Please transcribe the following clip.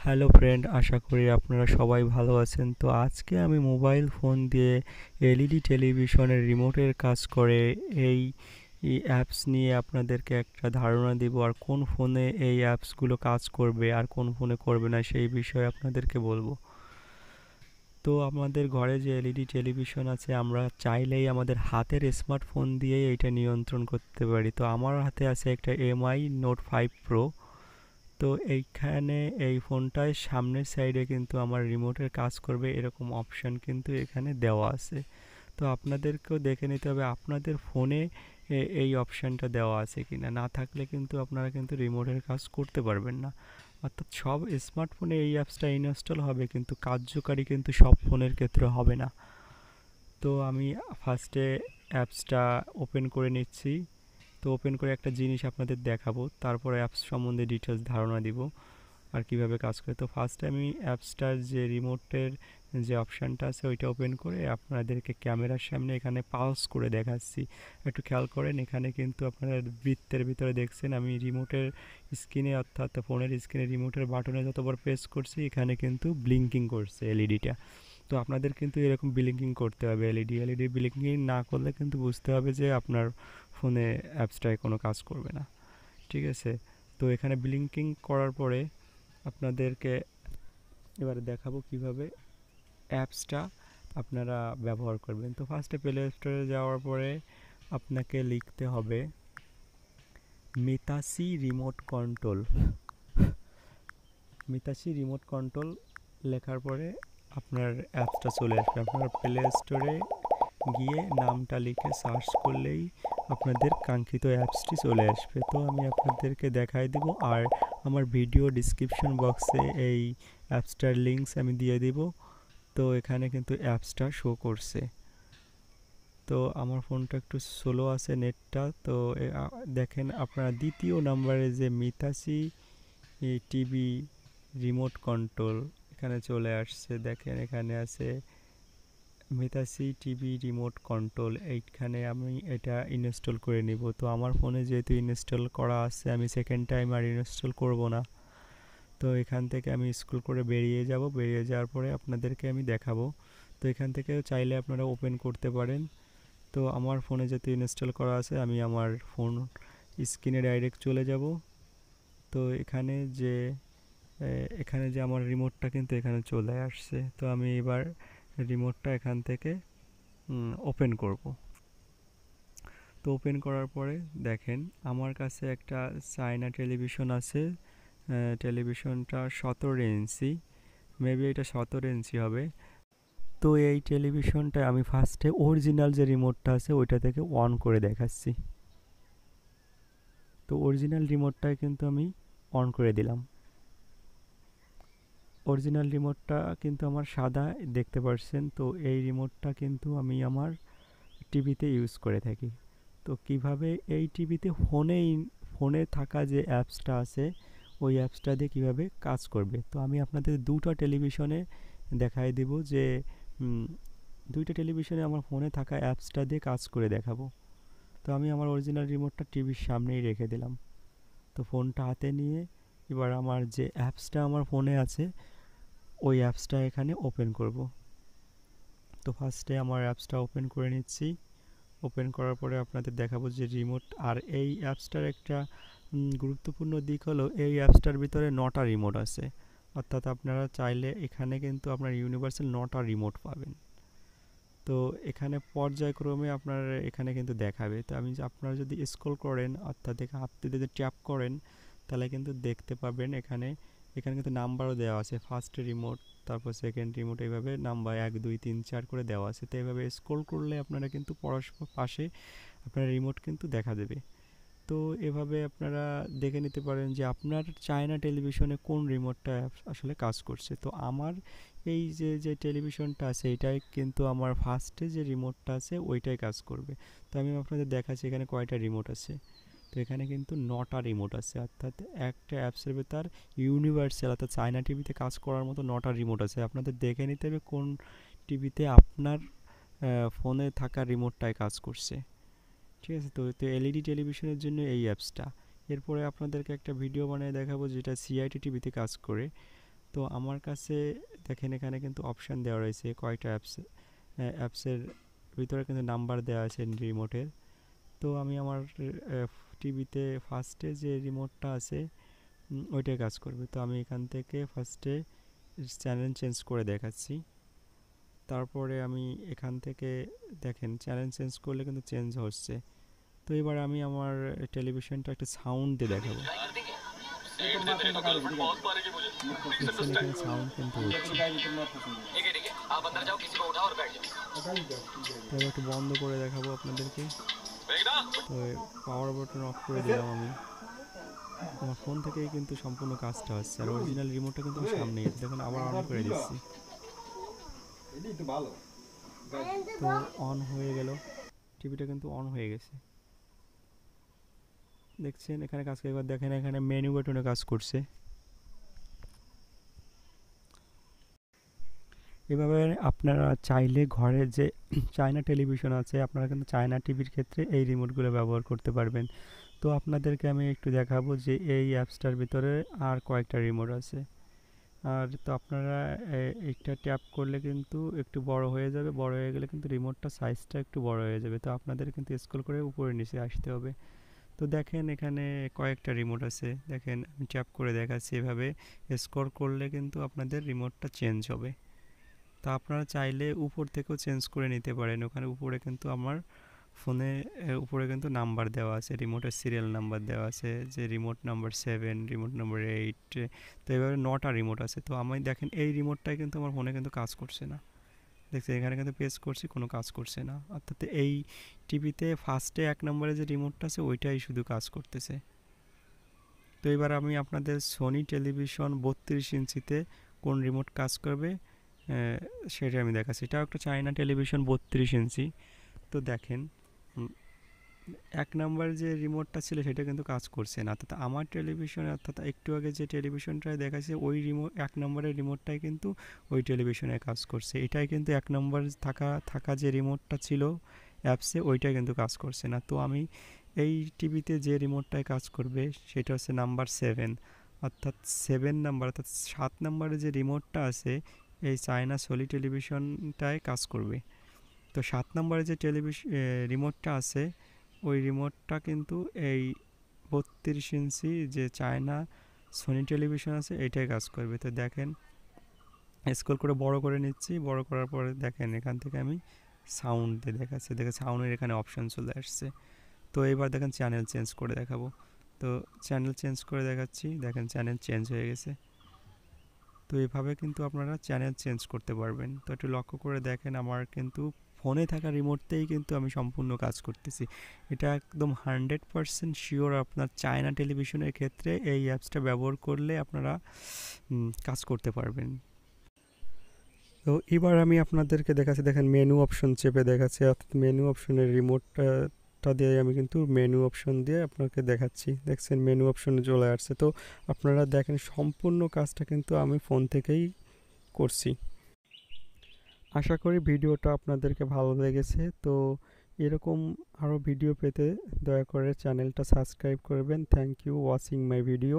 Hello friend, আশা করি আপনারা সবাই ভালো আছেন। তো আজকে আমি মোবাইল ফোন দিয়ে এলইডি টেলিভিশনের রিমোটের কাজ করে এই অ্যাপস নিয়ে আপনাদেরকে একটা ধারণা দিব, আর কোন ফোনে এই অ্যাপসগুলো কাজ করবে আর কোন ফোনে করবে না সেই বিষয়ে আপনাদেরকে বলবো। তো আমাদের ঘরে যে এলইডি টেলিভিশন আছে, আমরা চাইলেই আমাদের হাতের স্মার্টফোন দিয়েই এটা নিয়ন্ত্রণ করতে পারি। তো আমার হাতে আছে একটা এমআই নোট 5 প্রো। তো এইখানে এই ফোনটায় সামনের সাইডে কিন্তু আমার রিমোটের কাজ করবে এরকম অপশান কিন্তু এখানে দেওয়া আছে। তো আপনাদেরকেও দেখে নিতে হবে আপনাদের ফোনে এই অপশানটা দেওয়া আছে কিনা। না থাকলে কিন্তু আপনারা কিন্তু রিমোটের কাজ করতে পারবেন না। অর্থাৎ সব স্মার্টফোনে এই অ্যাপসটা ইনস্টল হবে, কিন্তু কার্যকারী কিন্তু সব ফোনের ক্ষেত্রে হবে না। তো আমি ফার্স্টে অ্যাপসটা ওপেন করে নিচ্ছি। তো ওপেন করে একটা জিনিস আপনাদের দেখাবো, তারপরে অ্যাপস সম্বন্ধে ডিটেলস ধারণা দিব আর কিভাবে কাজ করে। তো ফার্স্টে আমি অ্যাপসটার যে রিমোটের যে অপশানটা আছে ওইটা ওপেন করে আপনাদেরকে ক্যামেরার সামনে এখানে পালস করে দেখাচ্ছি। একটু খেয়াল করেন, এখানে কিন্তু আপনারা বৃত্তের ভিতরে দেখছেন আমি রিমোটের স্ক্রিনে, অর্থাৎ ফোনের স্ক্রিনে রিমোটের বাটনে যতবার প্রেস করছি এখানে কিন্তু ব্লিঙ্কিং করছে এলইডিটা। তো আপনাদের কিন্তু এরকম ব্লিঙ্কিং করতে হবে। এলইডি ব্লিঙ্কিং না করলে কিন্তু বুঝতে হবে যে আপনার ফোনে অ্যাপসটায় কোনো কাজ করবে না। ঠিক আছে, তো এখানে ব্লিঙ্কিং করার পরে আপনাদেরকে এবারে দেখাবো কিভাবে অ্যাপসটা আপনারা ব্যবহার করবেন। তো ফার্স্টে প্লে স্টোরে যাওয়ার পরে আপনাকে লিখতে হবে মিতাসি রিমোট কন্ট্রোল। মিতাসি রিমোট কন্ট্রোল লেখার পরে আপনার অ্যাপসটা চলে আসবে। আপনার প্লে স্টোরে গিয়ে নামটা লিখে সার্চ করলেই আপনাদের কাঙ্ক্ষিত অ্যাপসটি চলে আসবে। তো আমি আপনাদেরকে দেখাই দেব, আর আমার ভিডিও ডিসক্রিপশন বক্সে এই অ্যাপসটার লিঙ্কস আমি দিয়ে দিব। তো এখানে কিন্তু অ্যাপসটা শো করছে। তো আমার ফোনটা একটু স্লো আছে নেটটা। তো দেখেন আপনারা দ্বিতীয় নাম্বারে যে মিতাসি টিভি রিমোট কন্ট্রোল এখানে চলে আসছে। দেখেন এখানে আছে মিতাসি টিভি রিমোট কন্ট্রোল। এইখানে আমি এটা ইনস্টল করে নিব। তো আমার ফোনে যেহেতু ইনস্টল করা আছে, আমি সেকেন্ড টাইম আর ইনস্টল করব না। তো এখান থেকে আমি স্ক্রল করে বেরিয়ে যাব। বেরিয়ে যাওয়ার পরে আপনাদেরকে আমি দেখাবো। তো এখান থেকে চাইলে আপনারা ওপেন করতে পারেন। তো আমার ফোনে যেহেতু ইনস্টল করা আছে, আমি আমার ফোন স্ক্রিনে ডাইরেক্ট চলে যাব। তো এখানে যে আমার রিমোটটা কিন্তু এখানে চলে আসছে। তো আমি এবার রিমোটটা এখান থেকে ওপেন করব। তো ওপেন করার পরে দেখেন আমার কাছে একটা চায়না টেলিভিশন আছে। টেলিভিশনটা 17 ইঞ্চি, মেবি এটা 17 ইঞ্চি হবে। তো এই টেলিভিশনটা আমি ফার্স্টে অরিজিনাল যে রিমোটটা আছে ওইটা থেকে অন করে দেখাচ্ছি। তো অরিজিনাল রিমোটটাই কিন্তু আমি অন করে দিলাম। অরিজিনাল রিমোটটা কিন্তু আমার সাদা, দেখতে পাচ্ছেন। তো এই রিমোটটা কিন্তু আমি আমার টিভিতে ইউজ করে থাকি। তো কিভাবে এই টিভিতে ফোনে থাকা যে অ্যাপসটা আছে ওই অ্যাপসটা দিয়ে কীভাবে কাজ করবে, তো আমি আপনাদের দুটো টেলিভিশনে দেখাই দেব যে দুইটা টেলিভিশনে আমার ফোনে থাকা অ্যাপসটা দিয়ে কাজ করে দেখাবো। তো আমি আমার অরিজিনাল রিমোটটা টিভির সামনেই রেখে দিলাম। তো ফোনটা হাতে নিয়ে এবার আমার যে অ্যাপসটা আমার ফোনে আছে ওই অ্যাপসটা এখানে ওপেন করব। তো ফার্স্টে আমার অ্যাপসটা ওপেন করে নিচ্ছি। ওপেন করার পরে আপনাদের দেখাবো যে রিমোট, আর এই অ্যাপসটার একটা গুরুত্বপূর্ণ দিক হলো এই অ্যাপসটার ভিতরে 9টা রিমোট আছে। অর্থাৎ আপনারা চাইলে এখানে কিন্তু আপনার ইউনিভার্সাল 9টা রিমোট পাবেন। তো এখানে পর্যায়ক্রমে আপনার এখানে কিন্তু দেখাবে। তো আপনারা যদি স্ক্রল করেন, অর্থাৎ আপনি যদি ট্যাপ করেন, তাহলে কিন্তু দেখতে পাবেন এখানে এখানে কিন্তু নাম্বারও দেওয়া আছে। ফার্স্ট রিমোট, তারপর সেকেন্ড রিমোট, এইভাবে নাম্বার 1 2 3 4 করে দেওয়া আছে। তো এইভাবে স্ক্রল করলে আপনারা কিন্তু পরস্পর পাশে আপনার রিমোট কিন্তু দেখা দেবে। তো এভাবে আপনারা দেখে নিতে পারেন যে আপনার চায়না টেলিভিশনে কোন রিমোটটা আসলে কাজ করছে। তো আমার এই যে টেলিভিশনটা আছে এটাই কিন্তু আমার ফার্স্টে যে রিমোটটা আছে ওইটাই কাজ করবে। তো আমি আপনাদের দেখাচ্ছি এখানে কয়টা রিমোট আছে। তো এখানে কিন্তু 9টা রিমোট আছে, অর্থাৎ একটা অ্যাপসের ভেতর ইউনিভার্সাল অর্থাৎ চায়না টিভিতে কাজ করার মতো 9টা রিমোট আছে। আপনাদের দেখে নিতে হবে কোন টিভিতে আপনার ফোনে থাকা রিমোটটাই কাজ করছে। ঠিক আছে, তো এলইডি টেলিভিশনের জন্য এই অ্যাপসটা। এরপরে আপনাদেরকে একটা ভিডিও বানিয়ে দেখাবো যেটা সিআইটি টিভিতে কাজ করে। তো আমার কাছে দেখেন এখানে কিন্তু অপশান দেওয়া রয়েছে কয়টা অ্যাপসের ভিতরে কিন্তু নাম্বার দেওয়া আছে রিমোটের। তো আমি আমার টিভিতে ফার্স্টে যে রিমোটটা আছে ওইটাই কাজ করবে। তো আমি এখান থেকে ফার্স্টে চ্যানেল চেঞ্জ করে দেখাচ্ছি। তারপরে আমি এখান থেকে দেখেন চ্যানেল চেঞ্জ করলে কিন্তু চেঞ্জ হচ্ছে। তো এবার আমি আমার টেলিভিশনটা একটা সাউন্ড দিয়ে দেখাবো। দেখছেন এখানে সাউন্ড কিন্তু হচ্ছে। তো এবার একটু বন্ধ করে দেখাবো আপনাদেরকে। তো পাওয়ার বাটন অফ করে দিলাম আমি। আমার ফোন থেকেই কিন্তু সম্পূর্ণ কাজটা হচ্ছে, আর অরিজিনাল রিমোটটা কিন্তু আমার সামনেই আছে। দেখুন আবার অন করে দিচ্ছি, তো অন হয়ে গেল, টিভিটা কিন্তু অন হয়ে গেছে। দেখছেন এখানে কাজ করে। এবার দেখেন এখানে মেনু বাটনে কাজ করছে। এভাবে আপনারা চাইলে ঘরে যে চায়না টেলিভিশন আছে, আপনারা কিন্তু চায়না টিভির ক্ষেত্রে এই রিমোটগুলো ব্যবহার করতে পারবেন। তো আপনাদেরকে আমি একটু দেখাবো যে এই অ্যাপসটার ভিতরে আর কয়েকটা রিমোট আছে। আর তো আপনারা এইটা ট্যাপ করলে কিন্তু একটু বড় হয়ে যাবে, বড় হয়ে গেলে কিন্তু রিমোটটা সাইজটা একটু বড় হয়ে যাবে। তো আপনাদের কিন্তু স্ক্রল করে উপরে নিচে আসতে হবে। তো দেখেন এখানে কয়েকটা রিমোট আছে, দেখেন আমি ট্যাপ করে দেখাচ্ছি। এভাবে স্ক্রল করলে কিন্তু আপনাদের রিমোটটা চেঞ্জ হবে। তো আপনারা চাইলে উপর থেকেও চেঞ্জ করে নিতে পারেন। ওখানে উপরে কিন্তু আমার ফোনে উপরে কিন্তু নাম্বার দেওয়া আছে, রিমোটের সিরিয়াল নাম্বার দেওয়া আছে, যে রিমোট নাম্বার 7, রিমোট নাম্বার 8। তো এভাবে 9টা রিমোট আছে। তো আমি দেখেন এই রিমোটটাই কিন্তু আমার ফোনে কিন্তু কাজ করছে না। দেখছি এখানে কিন্তু প্রেস করছি, কোনো কাজ করছে না। অর্থাৎ এই টিভিতে ফার্স্টে 1 নম্বরে যে রিমোটটা আছে ওইটাই শুধু কাজ করতেছে। তো এবার আমি আপনাদের সোনি টেলিভিশন 32 ইঞ্চিতে কোন রিমোট কাজ করবে সেটা আমি দেখাচ্ছি। এটাও একটা চায়না টেলিভিশন 32 ইঞ্চি। তো দেখেন 1 নম্বর যে রিমোটটা ছিল সেটা কিন্তু কাজ করছে না। অর্থাৎ আমার টেলিভিশনে, অর্থাৎ একটু আগে যে টেলিভিশনটা দেখাচ্ছে ওই 1 নম্বরের রিমোটটাই কিন্তু ওই টেলিভিশনে কাজ করছে। এটাই কিন্তু 1 নম্বর থাকা যে রিমোটটা ছিল অ্যাপসে ওইটাই কিন্তু কাজ করছে না। তো আমি এই টিভিতে যে রিমোটটায় কাজ করবে সেটা হচ্ছে নাম্বার 7, অর্থাৎ 7 নাম্বার, অর্থাৎ 7 নম্বরে যে রিমোটটা আছে এই চায়না সোনি টেলিভিশনটায় কাজ করবে। তো 7 নম্বরে যে রিমোটটা আছে ওই রিমোটটা কিন্তু এই 32 ইঞ্চি যে চায়না সোনি টেলিভিশন আছে এটাই কাজ করবে। তো দেখেন স্ক্রল করে বড় করে নিচ্ছি, বড় করার পরে দেখেন এখান থেকে আমি সাউন্ড দিয়ে দেখাচ্ছি। দেখেন সাউন্ডের এখানে অপশান চলে আসছে। তো এবার দেখেন চ্যানেল চেঞ্জ করে দেখাবো। তো চ্যানেল চেঞ্জ করে দেখাচ্ছি, দেখেন চ্যানেল চেঞ্জ হয়ে গেছে। তো এভাবে কিন্তু আপনারা চ্যানেল চেঞ্জ করতে পারবেন। তো একটু লক্ষ্য করে দেখেন আমার কিন্তু ফোনে থাকা রিমোটতেই কিন্তু আমি সম্পূর্ণ কাজ করতেছি। এটা একদম 100% শিওর আপনার চায়না টেলিভিশনের ক্ষেত্রে এই অ্যাপসটা ব্যবহার করলে আপনারা কাজ করতে পারবেন। তো এবার আমি আপনাদেরকে দেখাচ্ছি, দেখেন মেনু অপশন চেপে দেখাচ্ছি, অর্থাৎ মেনু অপশনের রিমোটটা দিয়ে আমি কিন্তু মেনু অপশন দিয়ে আপনাকে দেখাচ্ছি। দেখছেন মেনু অপশনে চলে আসছে। তো আপনারা দেখেন সম্পূর্ণ কাজটা কিন্তু আমি ফোন থেকেই করছি। আশা করি ভিডিওটা আপনাদেরকে ভালো লেগেছে। তো এরকম আরও ভিডিও পেতে দয়া করে চ্যানেলটা সাবস্ক্রাইব করবেন। Thank you watching my video.